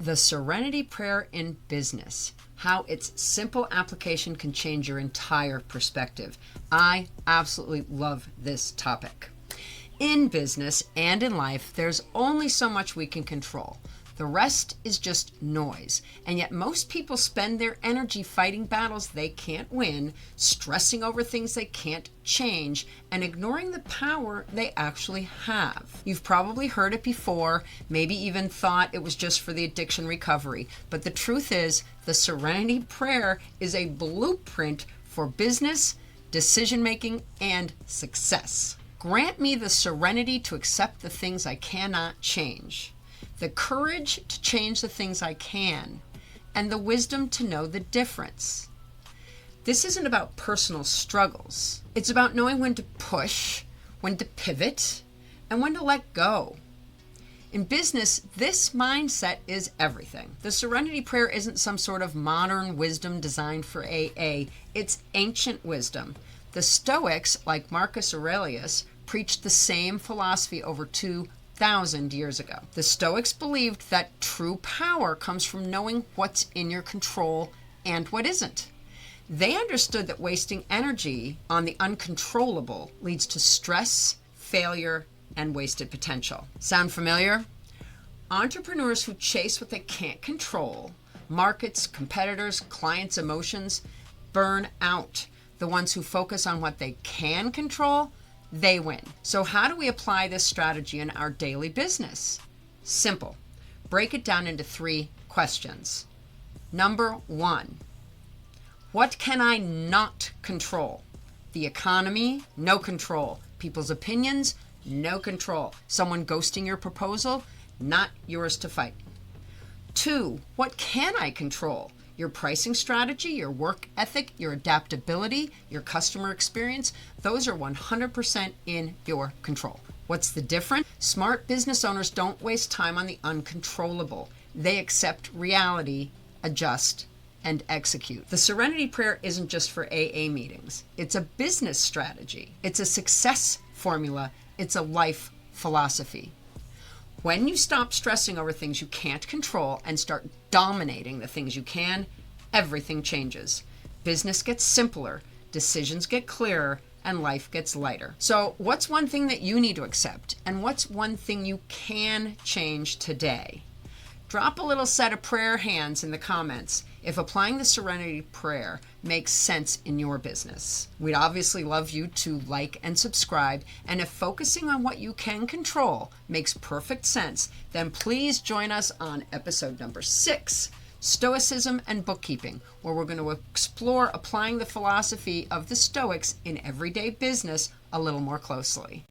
The Serenity Prayer in Business, how its simple application can change your entire perspective. I absolutely love this topic. In business and in life, there's only so much we can control. The rest is just noise. And yet most people spend their energy fighting battles they can't win, stressing over things they can't change, and ignoring the power they actually have. You've probably heard it before, maybe even thought it was just for the addiction recovery. But the truth is, the Serenity Prayer is a blueprint for business, decision-making, and success. Grant me the serenity to accept the things I cannot change, the courage to change the things I can, and the wisdom to know the difference. This isn't about personal struggles. It's about knowing when to push, when to pivot, and when to let go. In business, this mindset is everything. The Serenity Prayer isn't some sort of modern wisdom designed for AA. It's ancient wisdom. The Stoics, like Marcus Aurelius, preached the same philosophy over 2,000 years ago. The Stoics believed that true power comes from knowing what's in your control and what isn't. They understood that wasting energy on the uncontrollable leads to stress, failure, and wasted potential. Sound familiar? Entrepreneurs who chase what they can't control, markets, competitors, clients' emotions, burn out. The ones who focus on what they can control, they win. So how do we apply this strategy in our daily business? Simple. Break it down into 3 questions. Number 1, what can I not control? The economy, no control. People's opinions, no control. Someone ghosting your proposal, not yours to fight. 2, what can I control? Your pricing strategy, your work ethic, your adaptability, your customer experience, those are 100% in your control. What's the difference? Smart business owners don't waste time on the uncontrollable. They accept reality, adjust, and execute. The Serenity Prayer isn't just for AA meetings. It's a business strategy. It's a success formula. It's a life philosophy. When you stop stressing over things you can't control and start dominating the things you can, everything changes. Business gets simpler, decisions get clearer, and life gets lighter. So what's one thing that you need to accept? And what's one thing you can change today? Drop a little set of prayer hands in the comments if applying the Serenity Prayer makes sense in your business. We'd obviously love you to like and subscribe, and if focusing on what you can control makes perfect sense, then please join us on episode number 6, Stoicism and Bookkeeping, where we're going to explore applying the philosophy of the Stoics in everyday business a little more closely.